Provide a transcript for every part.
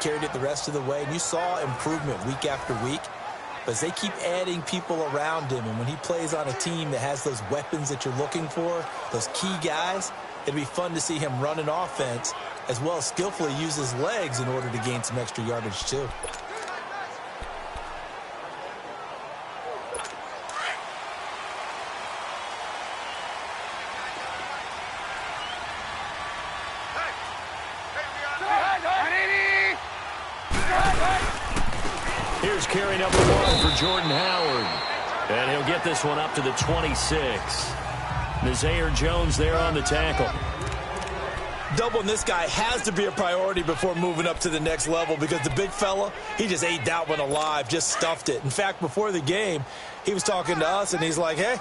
carried it the rest of the way. And you saw improvement week after week. But as they keep adding people around him, and when he plays on a team that has those weapons that you're looking for, those key guys, it'd be fun to see him run an offense as well as skillfully use his legs in order to gain some extra yardage too. Here's carry number 1 for Jordan Howard. And he'll get this one up to the 26. Nazir Jones there on the tackle. Doubling this guy has to be a priority before moving up to the next level because the big fella, he just ate that one alive, just stuffed it. In fact, before the game, he was talking to us, and he's like, hey,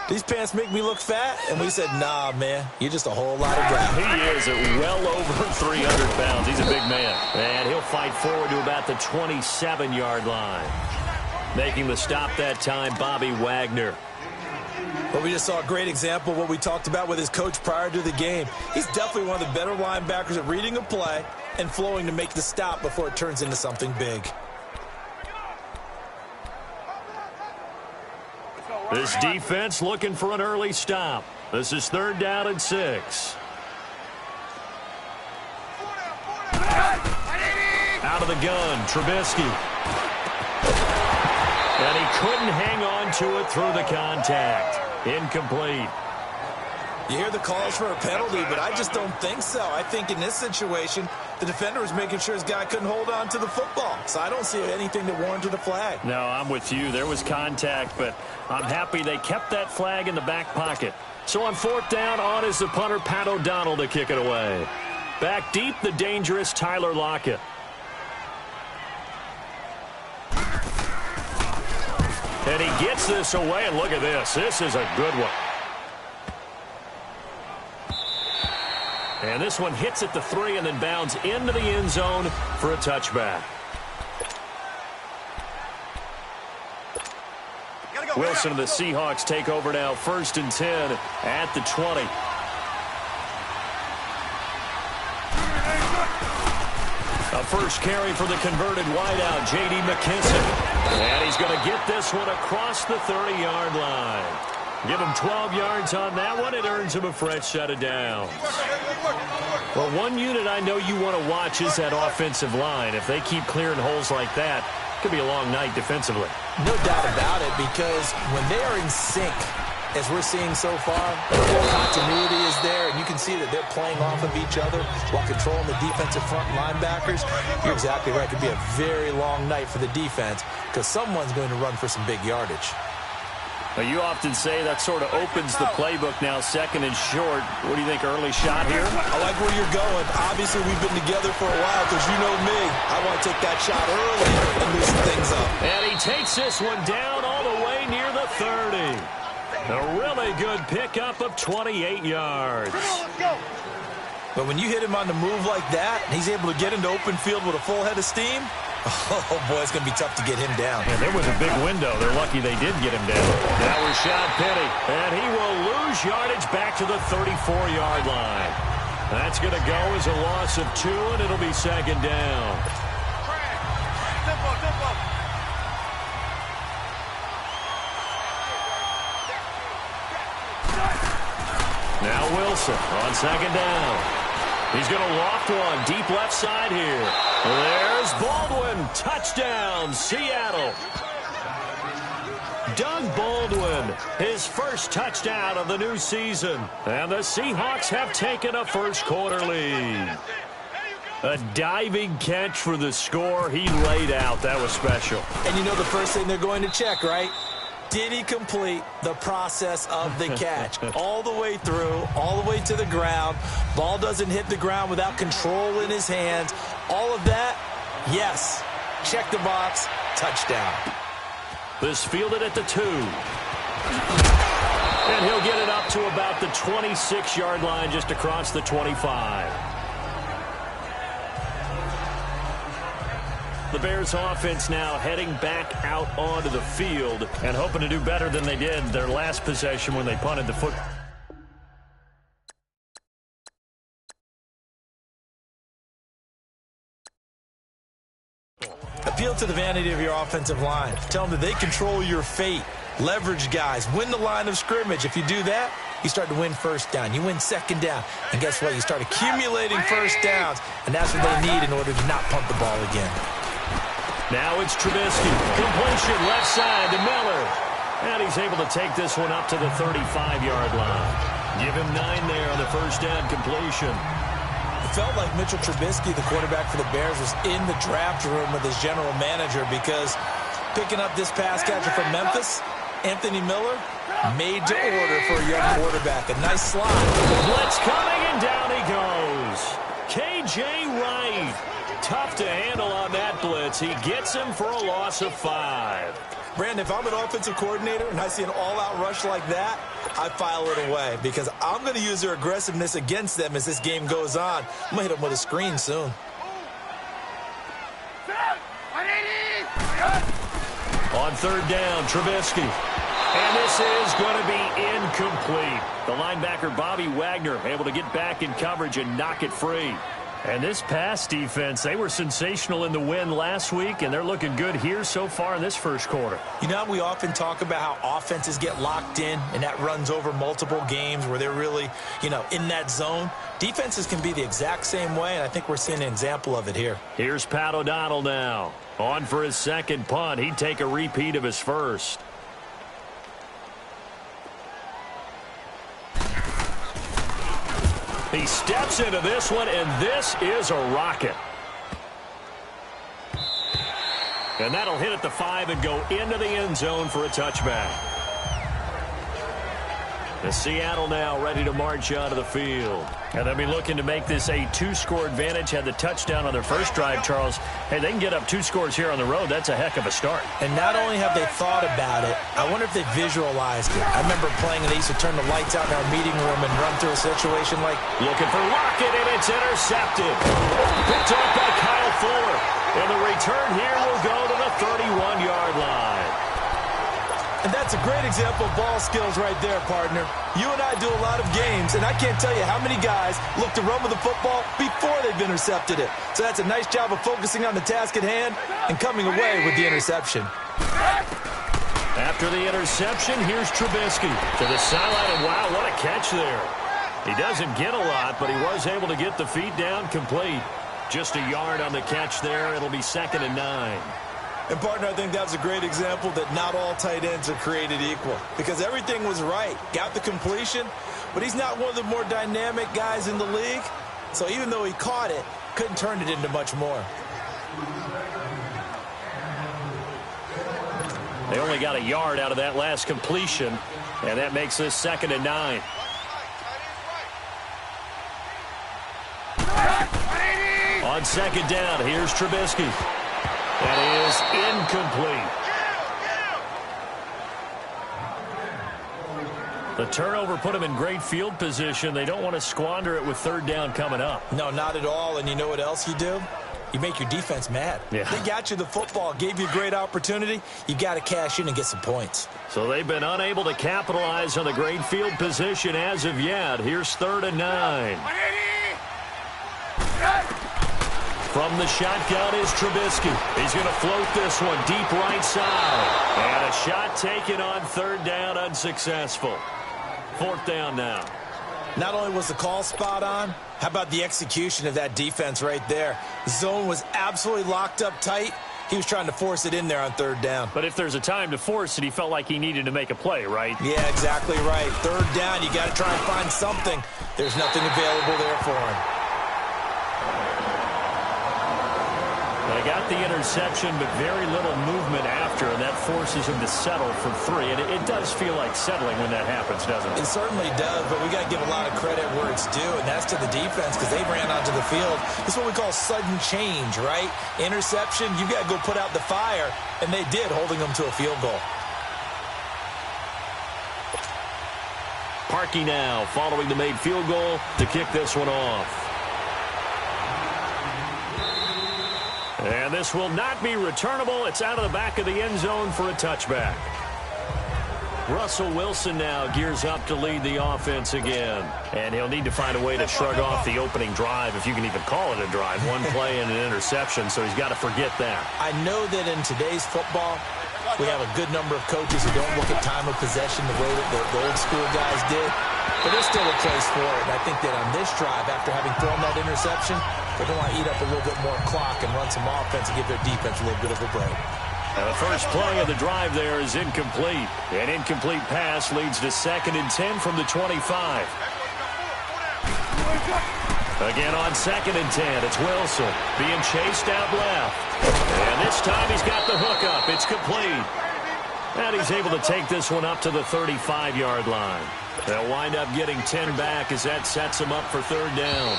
these pants make me look fat? And we said, nah, man, you're just a whole lot of ground. He is at well over 300 pounds. He's a big man. And he'll fight forward to about the 27-yard line. Making the stop that time, Bobby Wagner. But we just saw a great example of what we talked about with his coach prior to the game. He's definitely one of the better linebackers at reading a play and flowing to make the stop before it turns into something big. This defense looking for an early stop. This is 3rd down and 6. Out of the gun, Trubisky. And he couldn't hang on to it through the contact. Incomplete. You hear the calls for a penalty, but I just don't think so. I think in this situation, the defender was making sure his guy couldn't hold on to the football. So I don't see anything that warranted a flag. No, I'm with you. There was contact, but I'm happy they kept that flag in the back pocket. So on 4th down, on is the punter, Pat O'Donnell, to kick it away. Back deep, the dangerous Tyler Lockett. And he gets this away, and look at this. This is a good one. And this one hits at the 3 and then bounds into the end zone for a touchback. Wilson and the Seahawks take over now, 1st and 10 at the 20. A first carry for the converted wideout, J.D. McKissick. And he's going to get this one across the 30-yard line. Give him 12 yards on that one. It earns him a fresh set of downs. Well, one unit I know you want to watch is that offensive line. If they keep clearing holes like that, it could be a long night defensively. No doubt about it, because when they are in sync, as we're seeing so far, the whole continuity is there, and you can see that they're playing off of each other while controlling the defensive front linebackers. You're exactly right. It could be a very long night for the defense because someone's going to run for some big yardage. Well, you often say that sort of opens the playbook now, 2nd and short. What do you think, early shot here? I like where you're going. Obviously, we've been together for a while because you know me. I want to take that shot early and loosen things up. And he takes this one down all the way near the 30. A really good pickup of 28 yards. But when you hit him on the move like that, and he's able to get into open field with a full head of steam, oh, boy, it's going to be tough to get him down. Yeah, there was a big window. They're lucky they did get him down. That was Rashad Penny, and he will lose yardage back to the 34-yard line. That's going to go as a loss of 2, and it'll be 2nd down. Now Wilson on 2nd down. He's going to loft one deep left side here. There's Baldwin. Touchdown, Seattle. Doug Baldwin, his first touchdown of the new season. And the Seahawks have taken a first-quarter lead. A diving catch for the score. He laid out. That was special. And you know the first thing they're going to check, right? Did he complete the process of the catch? All the way through, all the way to the ground. Ball doesn't hit the ground without control in his hands. All of that, yes. Check the box, touchdown. This fielded at the 2. And he'll get it up to about the 26-yard line, just across the 25. The Bears offense now heading back out onto the field and hoping to do better than they did their last possession when they punted the football. Appeal to the vanity of your offensive line. Tell them that they control your fate. Leverage guys. Win the line of scrimmage. If you do that, you start to win first down. You win second down. And guess what? You start accumulating first downs. And that's what they need in order to not punt the ball again. Now it's Trubisky. Completion left side to Miller. And he's able to take this one up to the 35-yard line. Give him 9 there on the first down completion. It felt like Mitchell Trubisky, the quarterback for the Bears, was in the draft room with his general manager because picking up this pass catcher from Memphis, Anthony Miller, made to order for a young quarterback. A nice slide. Blitz coming, and down he goes. K.J. Wright. Tough to handle on that blitz. He gets him for a loss of 5. Brandon, if I'm an offensive coordinator and I see an all-out rush like that, I file it away because I'm going to use their aggressiveness against them as this game goes on. I'm going to hit them with a screen soon. On third down, Trubisky. And this is going to be incomplete. The linebacker, Bobby Wagner, able to get back in coverage and knock it free. And this pass defense, they were sensational in the win last week, and they're looking good here so far in this first quarter. You know, we often talk about how offenses get locked in, and that runs over multiple games where they're really, in that zone. Defenses can be the exact same way, and I think we're seeing an example of it here. Here's Pat O'Donnell now. On for his second punt. He'd take a repeat of his first. He steps into this one, and this is a rocket. And that'll hit at the 5 and go into the end zone for a touchback. The Seattle now ready to march out of the field. And they'll be looking to make this a 2-score advantage. Had the touchdown on their first drive, Charles. Hey, they can get up 2 scores here on the road. That's a heck of a start. And not only have they thought about it, I wonder if they visualized it. I remember playing, and they used to turn the lights out in our meeting room and run through a situation like... Looking for Lockett, and it's intercepted. Picked off by Kyle Fuller. And the return here will go to the 31-yard line. And that's a great example of ball skills right there, partner. You and I do a lot of games, and I can't tell you how many guys look to run with the football before they've intercepted it. So that's a nice job of focusing on the task at hand and coming away with the interception. After the interception, here's Trubisky to the sideline, and wow, what a catch there. He doesn't get a lot, but he was able to get the feet down complete. Just a yard on the catch there. It'll be 2nd and 9. And, partner, I think that's a great example that not all tight ends are created equal because everything was right. Got the completion, but he's not one of the more dynamic guys in the league. So even though he caught it, couldn't turn it into much more. They only got a yard out of that last completion, and that makes this 2nd and 9. On second down, here's Trubisky. That is incomplete. The turnover put them in great field position. They don't want to squander it with third down coming up. No, not at all. And you know what else you do? You make your defense mad. Yeah. They got you the football, gave you a great opportunity. You got to cash in and get some points. So they've been unable to capitalize on the great field position as of yet. Here's 3rd and 9. From the shotgun is Trubisky. He's going to float this one deep right side. And a shot taken on 3rd down, unsuccessful. 4th down now. Not only was the call spot on, how about the execution of that defense right there? The zone was absolutely locked up tight. He was trying to force it in there on 3rd down. But if there's a time to force it, he felt like he needed to make a play, right? Yeah, exactly right. 3rd down, you got to try and find something. There's nothing available there for him. They got the interception, but very little movement after, and that forces him to settle for 3. And it does feel like settling when that happens, doesn't it? It certainly does, but we got to give a lot of credit where it's due, and that's to the defense because they ran onto the field. This is what we call sudden change, right? Interception, you got to go put out the fire, and they did, holding them to a field goal. Parkey now following the made field goal to kick this one off. And this will not be returnable. It's out of the back of the end zone for a touchback. Russell Wilson now gears up to lead the offense again. And he'll need to find a way to shrug off the opening drive, if you can even call it a drive. One play and an interception, so he's got to forget that. I know that in today's football, we have a good number of coaches who don't look at time of possession the way that the old school guys did. But there's still a place for it. And I think that on this drive, after having thrown that interception, they're going to want to eat up a little bit more clock and run some offense and give their defense a little bit of a break. And the first play of the drive there is incomplete. An incomplete pass leads to 2nd and 10 from the 25. Again on 2nd and 10, it's Wilson being chased out left. And this time he's got the hook up. It's complete. And he's able to take this one up to the 35-yard line. They'll wind up getting 10 back as that sets them up for 3rd down.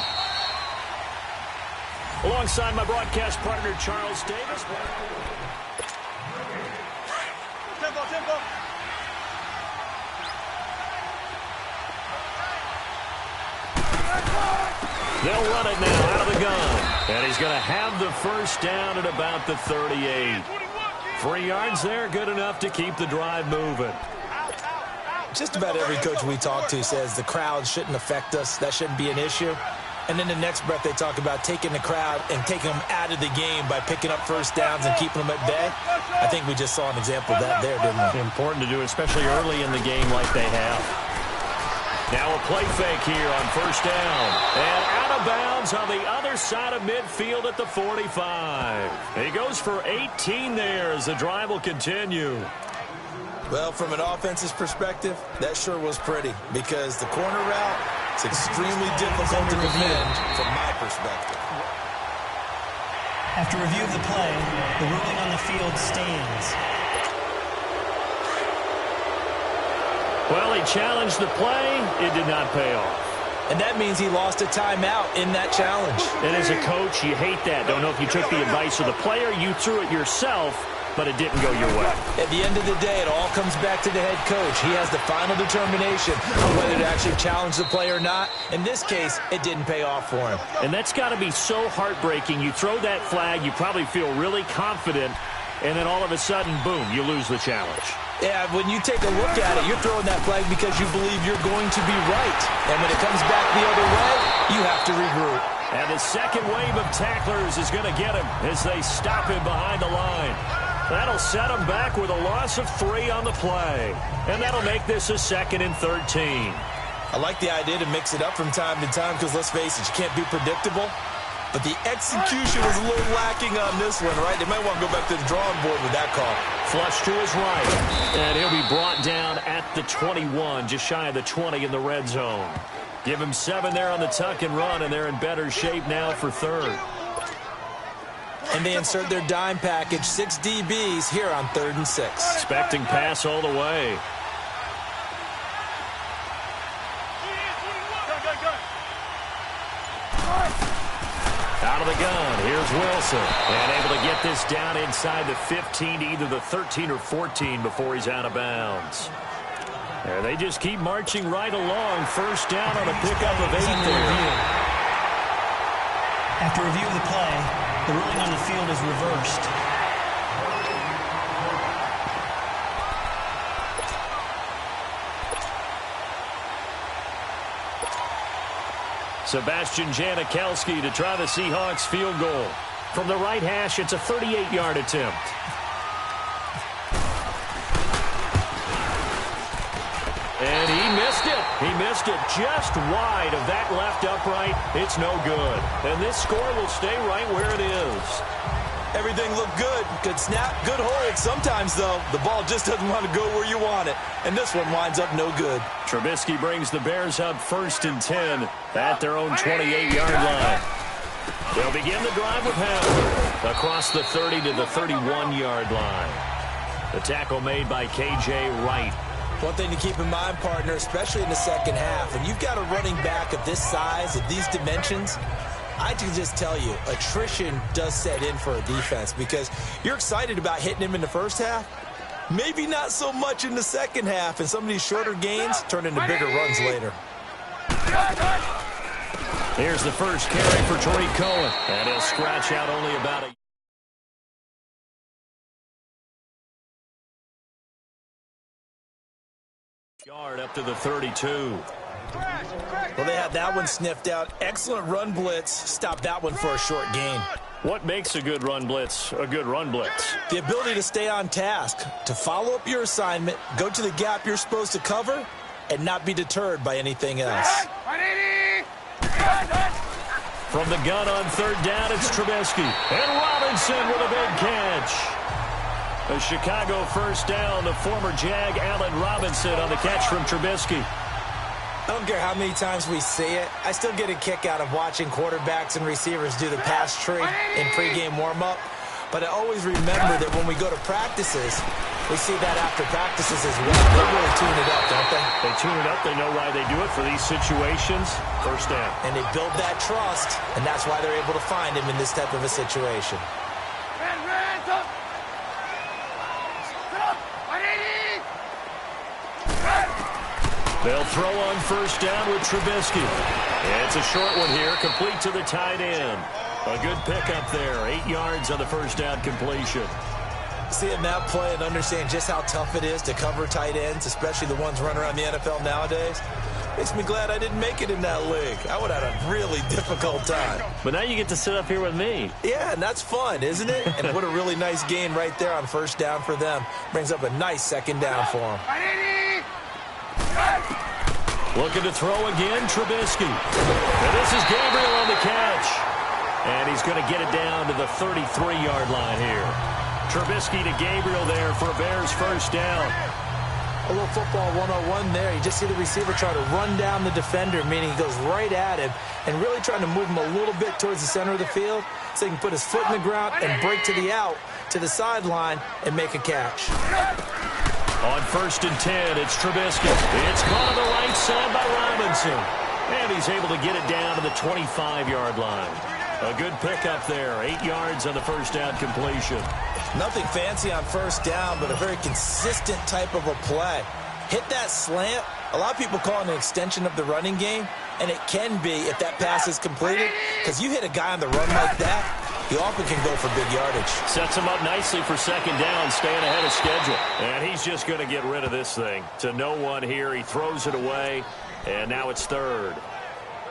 Alongside my broadcast partner, Charles Davis. They'll run it now out of the gun. And he's going to have the first down at about the 38. 3 yards there, good enough to keep the drive moving. Just about every coach we talk to says the crowd shouldn't affect us. That shouldn't be an issue. And then the next breath they talk about taking the crowd and taking them out of the game by picking up first downs and keeping them at bay. I think we just saw an example of that there, didn't we? Important to do, especially early in the game like they have. Now a play fake here on 1st down. And out of bounds on the other side of midfield at the 45. He goes for 18 there as the drive will continue. Well, from an offense's perspective, that sure was pretty because the corner route is extremely difficult to defend from my perspective. After review of the play, the ruling on the field stands. Well, he challenged the play. It did not pay off. And that means he lost a timeout in that challenge. And as a coach, you hate that. Don't know if you took the advice of the player. You threw it yourself, but it didn't go your way. At the end of the day, it all comes back to the head coach. He has the final determination on whether to actually challenge the play or not. In this case, it didn't pay off for him. And that's got to be so heartbreaking. You throw that flag, you probably feel really confident, and then all of a sudden, boom, you lose the challenge. Yeah, when you take a look at it, you're throwing that flag because you believe you're going to be right. And when it comes back the other way, you have to regroup. And the second wave of tacklers is going to get him as they stop him behind the line. That'll set him back with a loss of 3 on the play. And that'll make this a 2nd and 13. I like the idea to mix it up from time to time because, let's face it, you can't be predictable. But the execution was a little lacking on this one, right? They might want to go back to the drawing board with that call. Flush to his right. And he'll be brought down at the 21, just shy of the 20 in the red zone. Give him 7 there on the tuck and run, and they're in better shape now for 3rd. And they insert their dime package, 6 DBs here on 3rd and 6. Expecting pass all the way. Out of the gun, here's Wilson. And able to get this down inside the 15 to either the 13 or 14 before he's out of bounds. And they just keep marching right along. First down on a pickup of 8 there. After review of the play, the ruling on the field is reversed. Sebastian Janikowski to try the Seahawks field goal. From the right hash, it's a 38-yard attempt. And he missed it. He missed it just wide of that left upright. It's no good. And this score will stay right where it is. Everything looked good. Good snap, good hold. Sometimes, though, the ball just doesn't want to go where you want it. And this one winds up no good. Trubisky brings the Bears up 1st and 10 at their own 28-yard line. They'll begin the drive with Hamler across the 30 to the 31-yard line. The tackle made by K.J. Wright. One thing to keep in mind, partner, especially in the second half, when you've got a running back of this size, of these dimensions, I can just tell you, attrition does set in for a defense because you're excited about hitting him in the first half. Maybe not so much in the second half, and some of these shorter gains turn into bigger runs later. Here's the first carry for Tariq Cohen, and he'll scratch out only about a Yard up to the 32. Well, they had that one sniffed out. Excellent run blitz. Stopped that one for a short gain. What makes a good run blitz a good run blitz? The ability to stay on task, to follow up your assignment, go to the gap you're supposed to cover, and not be deterred by anything else. From the gun on third down, it's Trubisky. And Robinson with a big catch. A Chicago first down, the former Jag Allen Robinson on the catch from Trubisky. I don't care how many times we see it. I still get a kick out of watching quarterbacks and receivers do the pass tree in pregame warm-up. But I always remember that when we go to practices, we see that after practices as well. They really tune it up, don't they? They tune it up. They know why they do it for these situations. First down. And they build that trust, and that's why they're able to find him in this type of a situation. They'll throw on first down with Trubisky. It's a short one here, complete to the tight end. A good pickup there, 8 yards on the first down completion. Seeing that play and understand just how tough it is to cover tight ends, especially the ones running around the NFL nowadays, makes me glad I didn't make it in that league. I would have had a really difficult time. But now you get to sit up here with me. Yeah, and that's fun, isn't it? And what a really nice gain right there on first down for them. Brings up a nice second down for them. Looking to throw again, Trubisky. And this is Gabriel on the catch. And he's going to get it down to the 33-yard line here. Trubisky to Gabriel there for a Bears first down. A little football 101 there. You just see the receiver try to run down the defender, meaning he goes right at him and really trying to move him a little bit towards the center of the field so he can put his foot in the ground and break to the out, to the sideline, and make a catch. On first and 10, it's Trubisky. It's caught on the right side by Robinson. And he's able to get it down to the 25-yard line. A good pickup there, 8 yards on the first down completion. Nothing fancy on first down, but a very consistent type of a play. Hit that slant. A lot of people call it an extension of the running game, and it can be if that pass is completed, because you hit a guy on the run like that, he often can go for big yardage. Sets him up nicely for second down, staying ahead of schedule. And he's just going to get rid of this thing. To no one here, he throws it away, and now it's third.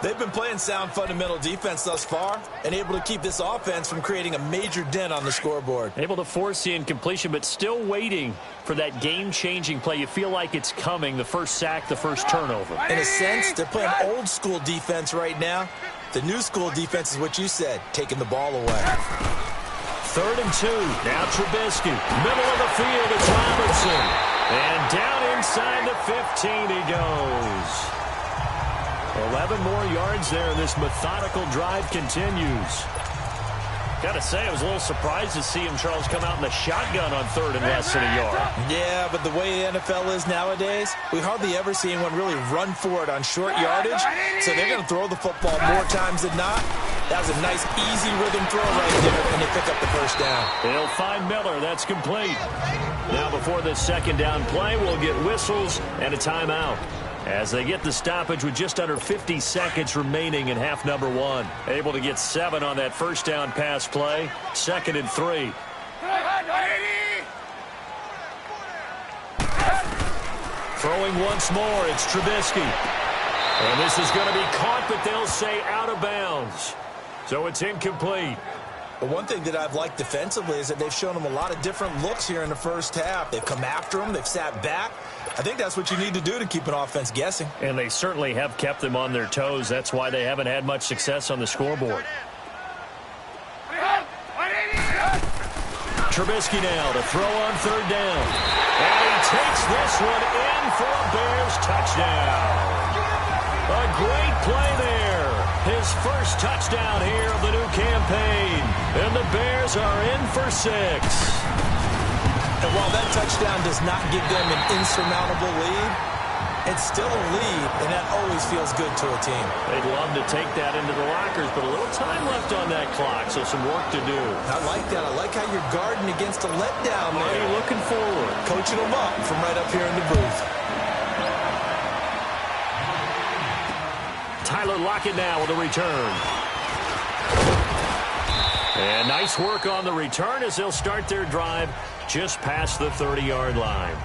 They've been playing sound fundamental defense thus far and able to keep this offense from creating a major dent on the scoreboard. Able to force the incompletion, but still waiting for that game-changing play. You feel like it's coming, the first sack, the first turnover. In a sense, they're playing old-school defense right now. The new-school defense is what you said, taking the ball away. 3rd and 2. Now Trubisky. Middle of the field, it's Robinson. And down inside the 15 he goes. 11 more yards there. This methodical drive continues. Gotta say, I was a little surprised to see him, Charles, come out in the shotgun on 3rd and less than a yard. Yeah, but the way the NFL is nowadays, we hardly ever see anyone really run for it on short yardage. So they're going to throw the football more times than not. That was a nice, easy rhythm throw right there, and they pick up the first down. They'll find Miller. That's complete. Now, before this second down play, we'll get whistles and a timeout as they get the stoppage with just under 50 seconds remaining in half number 1. Able to get 7 on that first down pass play. 2nd and 3. Throwing once more, it's Trubisky. And this is going to be caught, but they'll say out of bounds. So it's incomplete. But one thing that I've liked defensively is that they've shown them a lot of different looks here in the first half. They've come after them. They've sat back. I think that's what you need to do to keep an offense guessing. And they certainly have kept them on their toes. That's why they haven't had much success on the scoreboard. Trubisky now to throw on 3rd down. And he takes this one in for a Bears touchdown. A great play there. His first touchdown here of the new campaign. And the Bears are in for 6. And while that touchdown does not give them an insurmountable lead, it's still a lead, and that always feels good to a team. They'd love to take that into the lockers, but a little time left on that clock, so some work to do. I like that. I like how you're guarding against a letdown there. Are you looking forward? Coaching them up from right up here in the booth. Tyler Lockett now with a return. And nice work on the return as they'll start their drive just past the 30-yard line.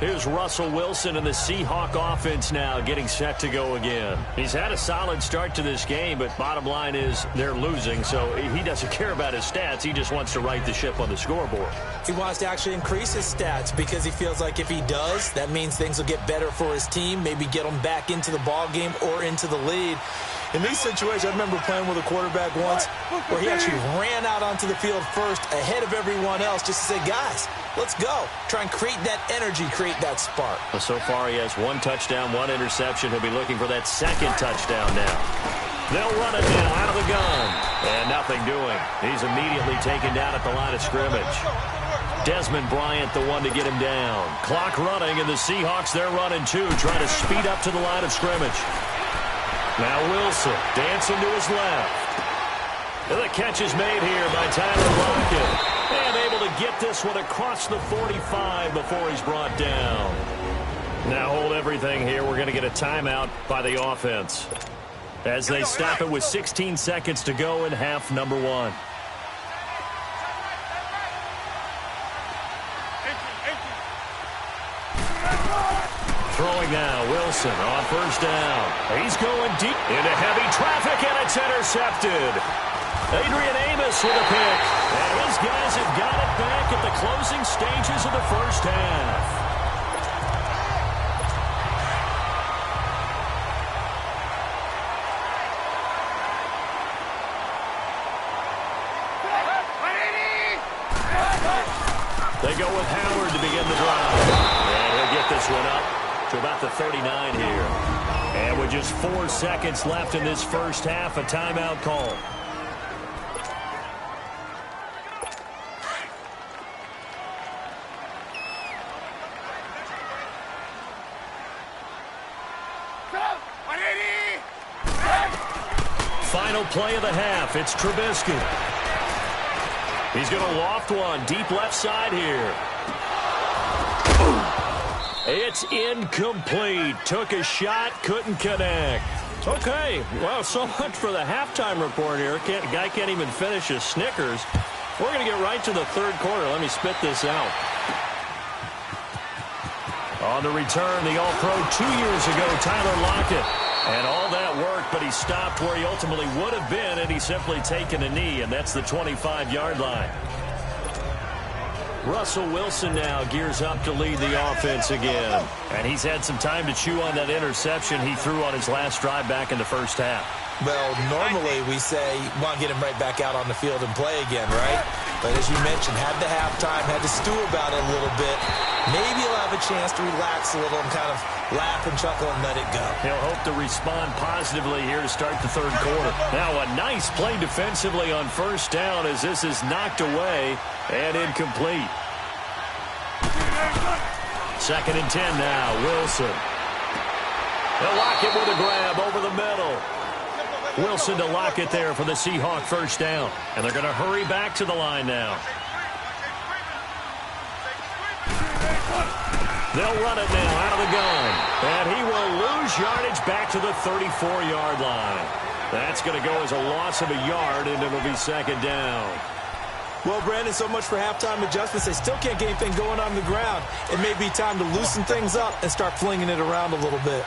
Here's Russell Wilson and the Seahawk offense now getting set to go again. He's had a solid start to this game, but bottom line is they're losing, so he doesn't care about his stats. He just wants to right the ship on the scoreboard. He wants to actually increase his stats because he feels like if he does, that means things will get better for his team, maybe get them back into the ball game or into the lead. In these situations, I remember playing with a quarterback once where he actually ran out onto the field first ahead of everyone else just to say, guys, let's go. Try and create that energy, create that spark. Well, so far he has 1 touchdown, 1 interception. He'll be looking for that second touchdown now. They'll run it now out of the gun. And nothing doing. He's immediately taken down at the line of scrimmage. Desmond Bryant, the one to get him down. Clock running, and the Seahawks, they're running too, trying to speed up to the line of scrimmage. Now Wilson dancing to his left. And the catch is made here by Tyler Lockett. And able to get this one across the 45 before he's brought down. Now hold everything here. We're going to get a timeout by the offense as they stop it with 16 seconds to go in half number 1. Throwing now, Wilson on first down. He's going deep into heavy traffic, and it's intercepted. Adrian Amos with a pick. And his guys have got it back at the closing stages of the first half. They go with Howard to begin the drive. And he'll get this one up to about the 39 here. And with just 4 seconds left in this first half, a timeout call. Final play of the half. It's Trubisky. He's going to loft one deep left side here. It's incomplete. Took a shot, couldn't connect. Okay, well, so much for the halftime report here. Guy can't even finish his Snickers. We're going to get right to the third quarter. Let me spit this out. On the return, the All-Pro 2 years ago, Tyler Lockett. And all that work, but he stopped where he ultimately would have been, and he's simply taken a knee, and that's the 25-yard line. Russell Wilson now gears up to lead the offense again. And he's had some time to chew on that interception he threw on his last drive back in the first half. Well, normally we say you want to get him right back out on the field and play again, right? But as you mentioned, had the halftime, had to stew about it a little bit. Maybe he'll have a chance to relax a little and kind of laugh and chuckle and let it go. He'll hope to respond positively here to start the third quarter. Now a nice play defensively on first down as this is knocked away and incomplete. 2nd and 10 now, Wilson. They'll lock it with a grab over the middle. Wilson to lock it there for the Seahawk first down. And they're going to hurry back to the line now. They'll run it now out of the gun. And he will lose yardage back to the 34-yard line. That's going to go as a loss of a yard, and it'll be 2nd down. Well, Brandon, so much for halftime adjustments. They still can't get anything going on the ground. It may be time to loosen things up and start flinging it around a little bit.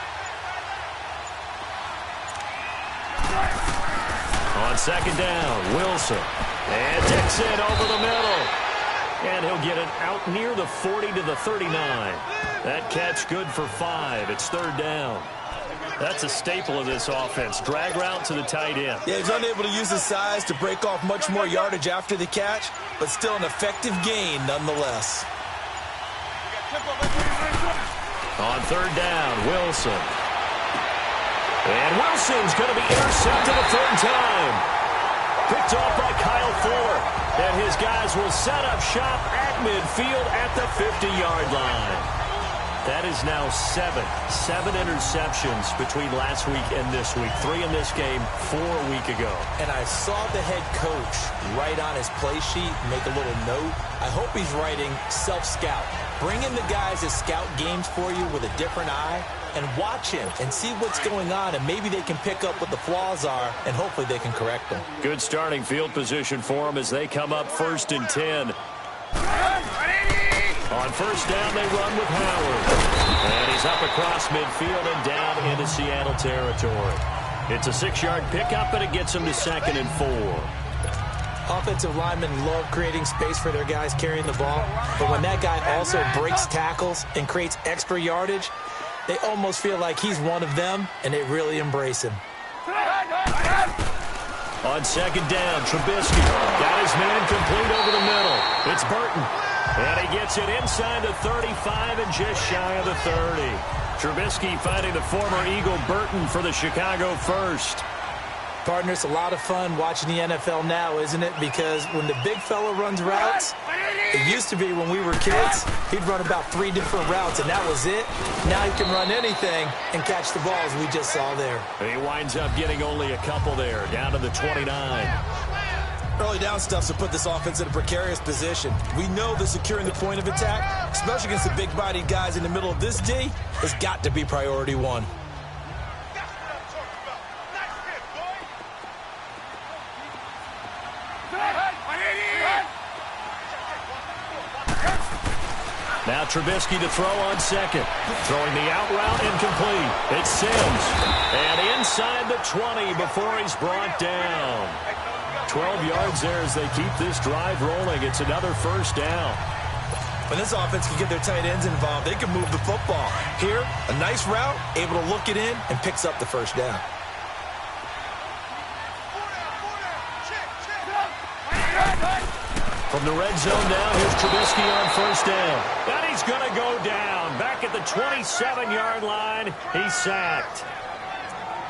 On 2nd down, Wilson. And Dixon over the middle. And he'll get it out near the 40 to the 39. That catch good for 5. It's 3rd down. That's a staple of this offense. Drag route to the tight end. Yeah, he's unable to use his size to break off much more yardage after the catch, but still an effective gain nonetheless. On 3rd down, Wilson. And Wilson's going to be intercepted a 3rd time. Picked off by Kyle Fuller. And his guys will set up shop at midfield at the 50-yard line. That is now 7 interceptions between last week and this week. 3 in this game, 4 a week ago. And I saw the head coach write on his play sheet, make a little note. I hope he's writing self-scout. Bring in the guys that scout games for you with a different eye and watch him and see what's going on, and maybe they can pick up what the flaws are, and hopefully they can correct them. Good starting field position for them as they come up 1st and 10. On first down, they run with Howard. And he's up across midfield and down into Seattle territory. It's a 6-yard pickup, and it gets him to 2nd and 4. Offensive linemen love creating space for their guys carrying the ball, but when that guy also breaks tackles and creates extra yardage, they almost feel like he's one of them, and they really embrace him. On 2nd down, Trubisky got his man complete over the middle. It's Burton, and he gets it inside the 35 and just shy of the 30. Trubisky finding the former Eagle Burton for the Chicago first. Partner, it's a lot of fun watching the NFL now, isn't it? Because when the big fella runs routes, it used to be when we were kids, he'd run about 3 different routes, and that was it. Now he can run anything and catch the balls we just saw there. He winds up getting only a couple there, down to the 29. Early down stuff's to put this offense in a precarious position. We know that securing the point of attack, especially against the big-bodied guys in the middle of this D, has got to be priority one. Now Trubisky to throw on 2nd. Throwing the out route incomplete. It's Sims. And inside the 20 before he's brought down. 12 yards there as they keep this drive rolling. It's another first down. When this offense can get their tight ends involved, they can move the football. Here, a nice route, able to look it in, and picks up the first down. From the red zone now, here's Trubisky on first down. And he's going to go down. Back at the 27-yard line, he's sacked.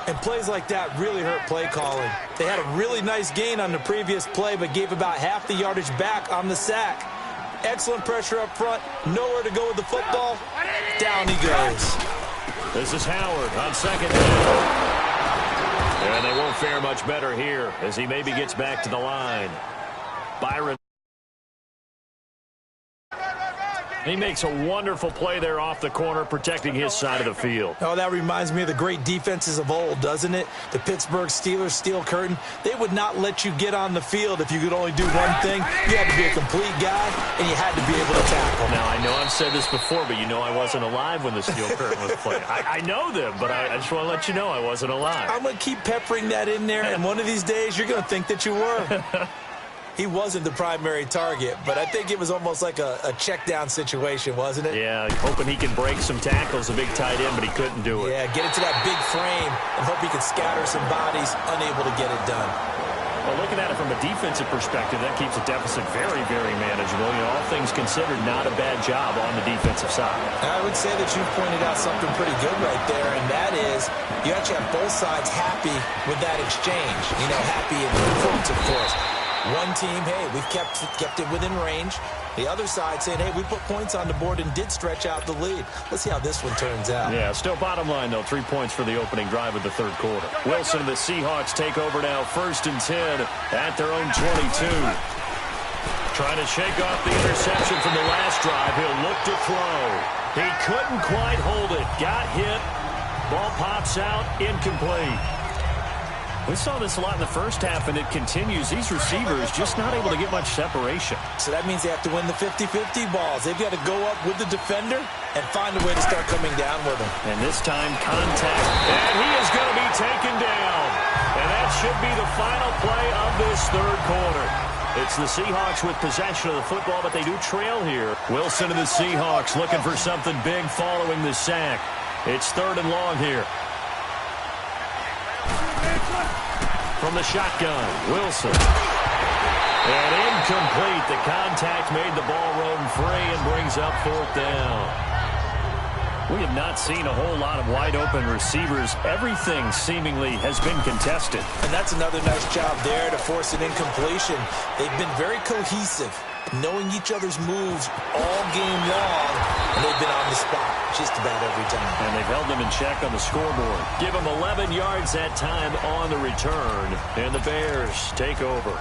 And plays like that really hurt play calling. They had a really nice gain on the previous play, but gave about half the yardage back on the sack. Excellent pressure up front. Nowhere to go with the football. Down he goes. This is Howard on 2nd down. And they won't fare much better here as he maybe gets back to the line. Byron. He makes a wonderful play there off the corner, protecting his side of the field. Oh, that reminds me of the great defenses of old, doesn't it? The Pittsburgh Steelers steel curtain. They would not let you get on the field if you could only do one thing. You had to be a complete guy, and you had to be able to tackle. Now, I know I've said this before, but you know I wasn't alive when the steel curtain was played. I know them, but I just want to let you know I wasn't alive. I'm going to keep peppering that in there, and one of these days you're going to think that you were. He wasn't the primary target, but I think it was almost like a check-down situation, wasn't it? Yeah, hoping he can break some tackles, a big tight end, but he couldn't do it. Yeah, get into that big frame and hope he can scatter some bodies, unable to get it done. Well, looking at it from a defensive perspective, that keeps the deficit very, very manageable. You know, all things considered, not a bad job on the defensive side. I would say that you've pointed out something pretty good right there, and that is you actually have both sides happy with that exchange. You know, happy in quotes, of course. One team, hey, we've kept it within range. The other side saying, hey, we put points on the board and did stretch out the lead. Let's see how this one turns out. Yeah, still bottom line, though, 3 points for the opening drive of the third quarter. Wilson and the Seahawks take over now, 1st and 10 at their own 22. Trying to shake off the interception from the last drive. He'll look to throw. He couldn't quite hold it. Got hit. Ball pops out, incomplete. We saw this a lot in the first half, and it continues. These receivers just not able to get much separation. So that means they have to win the 50-50 balls. They've got to go up with the defender and find a way to start coming down with him. And this time, contact. And he is going to be taken down. And that should be the final play of this third quarter. It's the Seahawks with possession of the football, but they do trail here. Wilson and the Seahawks looking for something big following the sack. It's 3rd and long here. From the shotgun, Wilson. And incomplete. The contact made the ball roam free and brings up 4th down. We have not seen a whole lot of wide-open receivers. Everything seemingly has been contested. And that's another nice job there to force an incompletion. They've been very cohesive, knowing each other's moves all game long, and they've been on the spot just about every time. And they've held them in check on the scoreboard. Give them 11 yards that time on the return, and the Bears take over.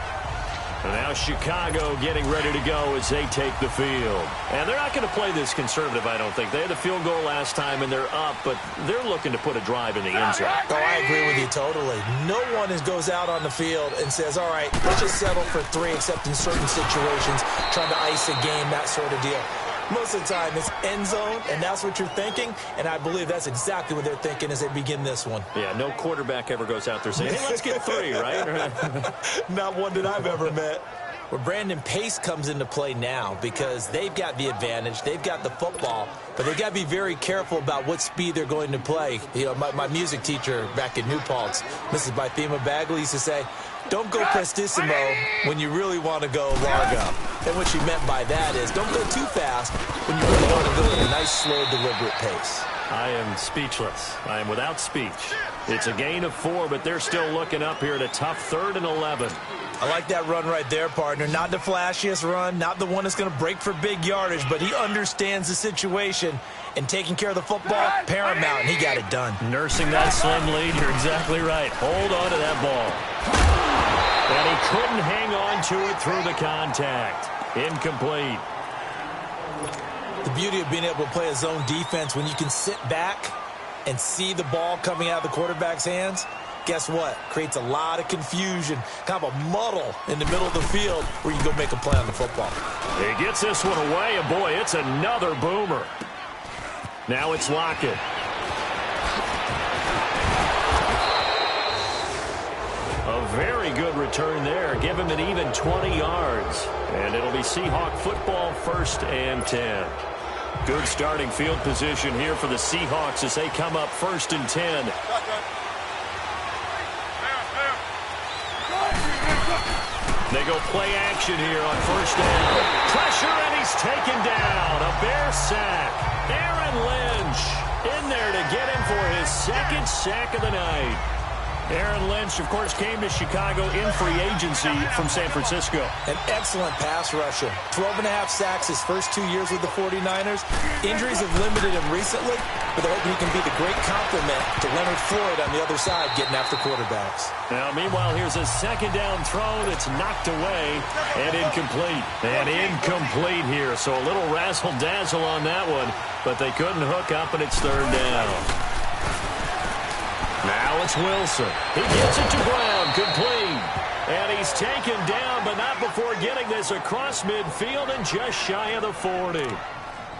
And now Chicago getting ready to go as they take the field. And they're not going to play this conservative, I don't think. They had a field goal last time, and they're up, but they're looking to put a drive in the end zone. Oh, I agree with you totally. No one goes out on the field and says, all right, let's just settle for 3, except in certain situations, trying to ice a game, that sort of deal. Most of the time, it's end zone, and that's what you're thinking, and I believe that's exactly what they're thinking as they begin this one. Yeah, no quarterback ever goes out there saying, hey, let's get 3, right? Not one that I've ever met. Where Brandon Pace comes into play now because they've got the advantage, they've got the football, but they've got to be very careful about what speed they're going to play. You know, my music teacher back in New Paltz, Mrs. Bythema Bagley, used to say, don't go prestissimo when you really want to go largo. And what she meant by that is don't go too fast when you really want to go at a nice, slow, deliberate pace. I am speechless. I am without speech. It's a gain of 4, but they're still looking up here at a tough 3rd and 11. I like that run right there, partner. Not the flashiest run, not the one that's going to break for big yardage, but he understands the situation, and taking care of the football, paramount, and he got it done. Nursing that slim lead, you're exactly right. Hold on to that ball. And he couldn't hang on to it through the contact. Incomplete. The beauty of being able to play a zone defense when you can sit back and see the ball coming out of the quarterback's hands, guess what? Creates a lot of confusion, kind of a muddle in the middle of the field where you can go make a play on the football. He gets this one away, and boy, it's another boomer. Now it's Lockett. A very good return there. Give him an even 20 yards. And it'll be Seahawk football, 1st and 10. Good starting field position here for the Seahawks as they come up 1st and 10. They go play action here on 1st down. Pressure, and he's taken down. A Bear sack. Aaron Lynch in there to get him for his 2nd sack of the night. Aaron Lynch, of course, came to Chicago in free agency from San Francisco. An excellent pass rusher. 12.5 sacks his first 2 years with the 49ers. Injuries have limited him recently, but they're hoping he can be the great complement to Leonard Floyd on the other side, getting after quarterbacks. Now, meanwhile, here's a 2nd down throw that's knocked away and incomplete. And incomplete here, so a little razzle-dazzle on that one, but they couldn't hook up, and it's 3rd down. Now it's Wilson. He gets it to Brown, complete. And he's taken down, but not before getting this across midfield and just shy of the 40.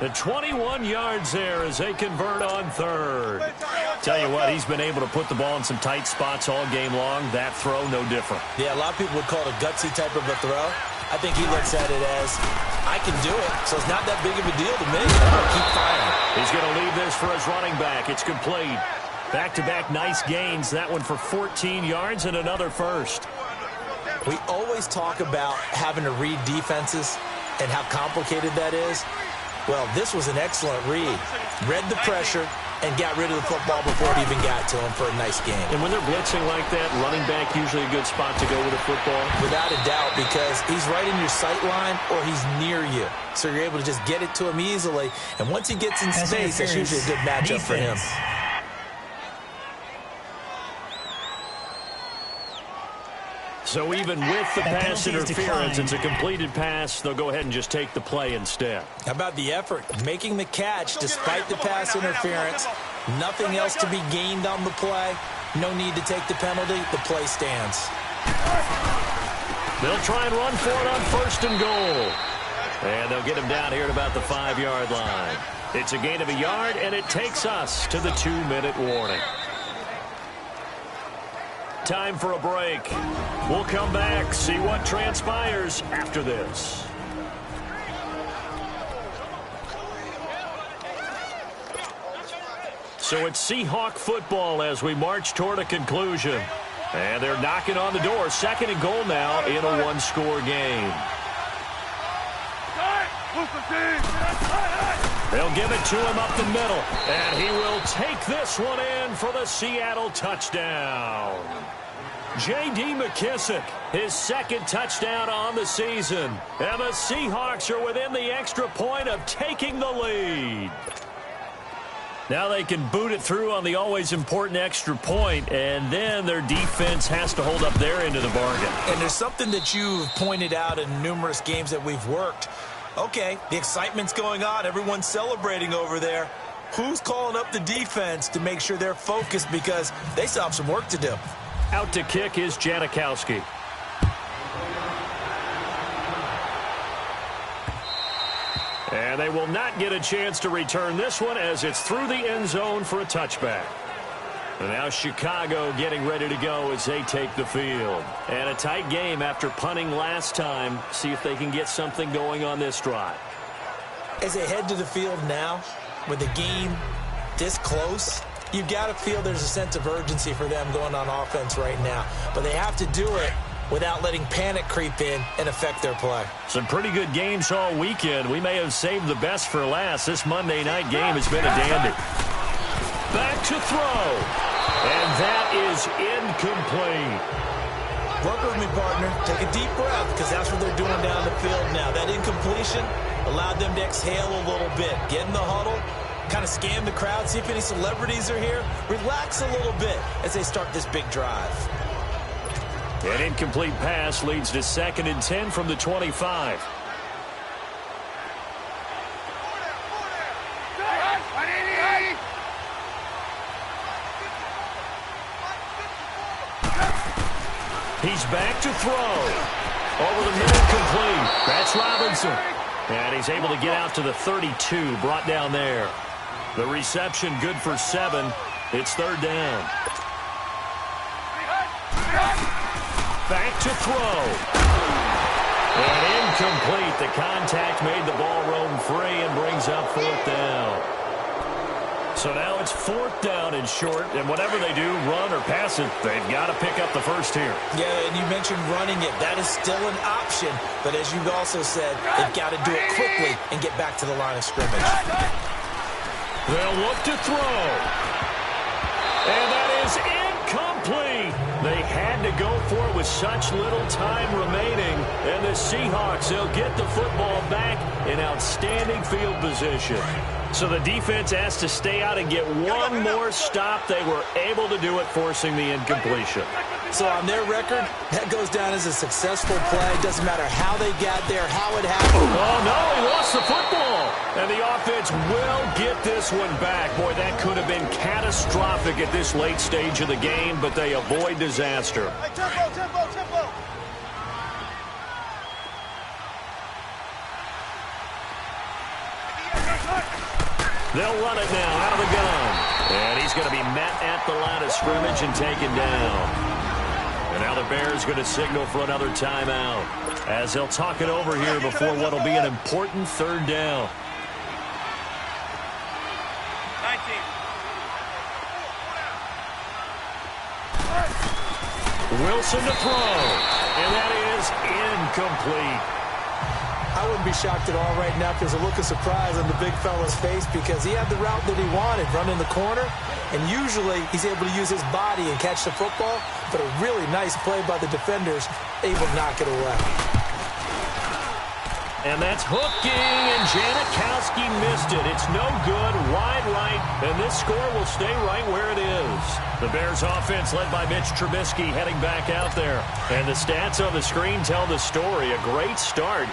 The 21 yards there as they convert on 3rd. Tell you what, he's been able to put the ball in some tight spots all game long. That throw, no different. Yeah, a lot of people would call it a gutsy type of a throw. I think he looks at it as, I can do it, so it's not that big of a deal to me. I'm going to keep firing. He's going to leave this for his running back. It's complete. Back-to-back nice gains. That one for 14 yards and another 1st. We always talk about having to read defenses and how complicated that is. Well, this was an excellent read. Read the pressure and got rid of the football before it even got to him for a nice game. And when they're blitzing like that, running back usually a good spot to go with a football? Without a doubt, because he's right in your sight line or he's near you. So you're able to just get it to him easily. And once he gets in space, that's usually a good matchup for him. So even with the pass interference, it's a completed pass. They'll go ahead and just take the play instead. How about the effort? Making the catch despite the pass interference. Nothing else to be gained on the play. No need to take the penalty. The play stands. They'll try and run for it on 1st and goal. And they'll get him down here at about the 5-yard line. It's a gain of a yard, and it takes us to the 2-minute warning. Time for a break. We'll come back, see what transpires after this. So it's Seahawk football as we march toward a conclusion. And they're knocking on the door. 2nd and goal now in a 1-score game. They'll give it to him up the middle. And he will take this one in for the Seattle touchdown. J.D. McKissick, his 2nd touchdown on the season. And the Seahawks are within the extra point of taking the lead. Now they can boot it through on the always important extra point, and then their defense has to hold up their end of the bargain. And there's something that you've pointed out in numerous games that we've worked. Okay, the excitement's going on. Everyone's celebrating over there. Who's calling up the defense to make sure they're focused because they still have some work to do? Out to kick is Janikowski. And they will not get a chance to return this one as it's through the end zone for a touchback. And now Chicago getting ready to go as they take the field. And a tight game after punting last time. See if they can get something going on this drive. As they head to the field now, with the game this close, you've got to feel there's a sense of urgency for them going on offense right now. But they have to do it without letting panic creep in and affect their play. Some pretty good games all weekend. We may have saved the best for last. This Monday night game has been a dandy. Back to throw. And that is incomplete. Work with me, partner. Take a deep breath, because that's what they're doing down the field now. That incompletion allowed them to exhale a little bit. Get in the huddle, kind of scan the crowd, see if any celebrities are here. Relax a little bit as they start this big drive. An incomplete pass leads to 2nd and 10 from the 25. He's back to throw. Over the middle, complete. That's Robinson. And he's able to get out to the 32, brought down there. The reception good for 7. It's 3rd down. Back to throw. And incomplete. The contact made the ball roam free and brings up 4th down. So now it's 4th down and short, and whatever they do, run or pass it, they've got to pick up the first here. Yeah, and you mentioned running it. That is still an option, but as you've also said, they've got to do it quickly and get back to the line of scrimmage. They'll look to throw. And that is incomplete. They had to go for it with such little time remaining. And the Seahawks, they'll get the football back in outstanding field position. So the defense has to stay out and get one more stop. They were able to do it, forcing the incompletion. So on their record, that goes down as a successful play. Doesn't matter how they got there, how it happened. Oh, no, he lost the football. And the offense will get this one back. Boy, that could have been catastrophic at this late stage of the game, but they avoid disaster. Hey, tempo. They'll run it now out of the gun. And he's going to be met at the line of scrimmage and taken down. And now the Bears going to signal for another timeout as they'll talk it over here before what will be an important 3rd down. 19. Wilson to throw. And that is incomplete. I wouldn't be shocked at all right now if there's a look of surprise on the big fella's face, because he had the route that he wanted, running the corner, and usually he's able to use his body and catch the football, but a really nice play by the defenders, able to knock it away. And that's hooking, and Janikowski missed it. It's no good, wide right, and this score will stay right where it is. The Bears offense led by Mitch Trubisky heading back out there. And the stats on the screen tell the story. A great start.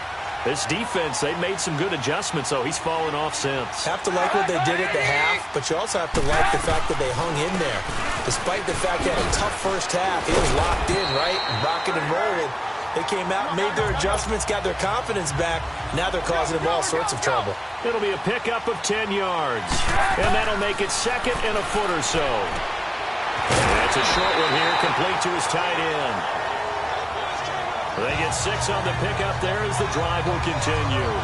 This defense, they've made some good adjustments, so he's fallen off since. Have to like what they did at the half, but you also have to like the fact that they hung in there. Despite the fact they had a tough first half, he was locked in, right? Rocking and rolling. They came out, made their adjustments, got their confidence back. Now they're causing him all sorts of trouble. It'll be a pickup of 10 yards, and that'll make it 2nd and a foot or so. That's a short one here, complete to his tight end. They get 6 on the pickup there as the drive will continue.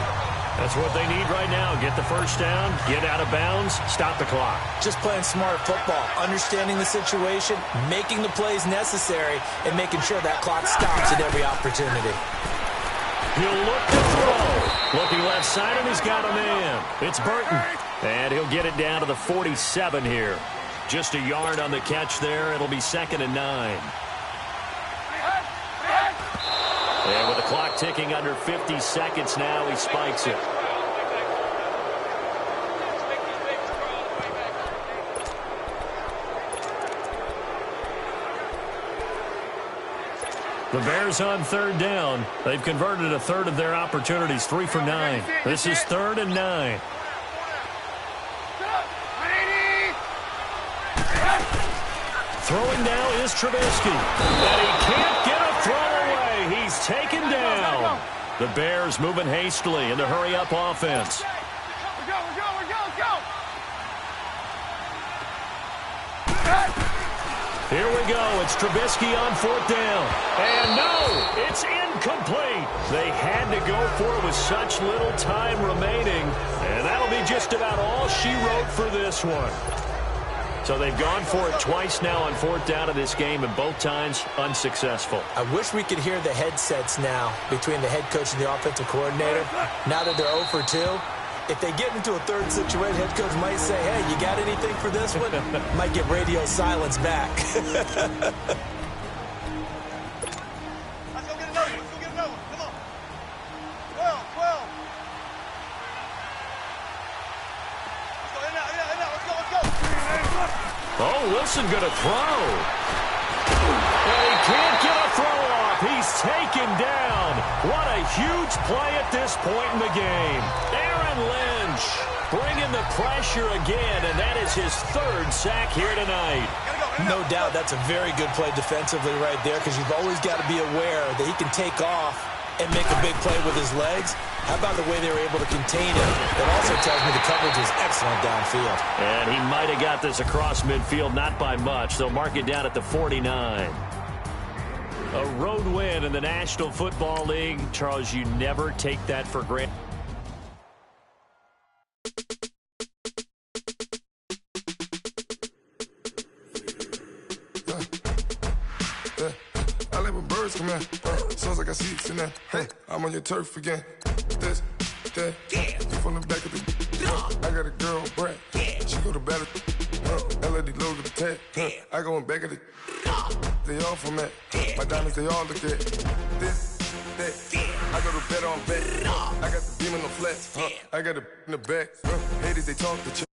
That's what they need right now. Get the first down, get out of bounds, stop the clock. Just playing smart football, understanding the situation, making the plays necessary, and making sure that clock stops at every opportunity. He'll look to throw. Looking left side, and he's got a man. It's Burton. And he'll get it down to the 47 here. Just a yard on the catch there. It'll be 2nd and 9. And with the clock ticking under 50 seconds now, he spikes it. The Bears on 3rd down. They've converted a third of their opportunities, 3 for 9. This is 3rd and 9. Throwing now is Trubisky. And he can't get a throw away. He's taken down. The Bears moving hastily in the hurry-up offense. We're go. Here we go. It's Trubisky on 4th down. And no, it's incomplete. They had to go for it with such little time remaining. And that'll be just about all she wrote for this one. So they've gone for it twice now on 4th down of this game, and both times unsuccessful. I wish we could hear the headsets now between the head coach and the offensive coordinator. Now that they're 0 for 2, if they get into a third situation, head coach might say, hey, you got anything for this one? Might get radio silence back. Let's go get another one. Come on. 12. Let's go in now. Let's go. Oh, Wilson going to throw. And he can't get a throw off. He's taken down. What a huge play at this point in the game. Aaron Lynch bringing the pressure again, and that is his 3rd sack here tonight. No doubt that's a very good play defensively right there, because you've always got to be aware that he can take off and make a big play with his legs. How about the way they were able to contain him? That also tells me the coverage was excellent downfield. And he might have got this across midfield, not by much. They'll mark it down at the 49. A road win in the National Football League. Charles, you never take that for granted. I let my birds come in. Sounds like I see it in there. Hey, I'm on your turf again. This, that, you from the back of the. I got a girl, Brad. She go to battle. LED logo the tag. I go in back of the. They all from that. My diamonds, they all look at. This, that. I go to bet on bet. I got the beam in the flats. I got a in the back. Haters, they talk the.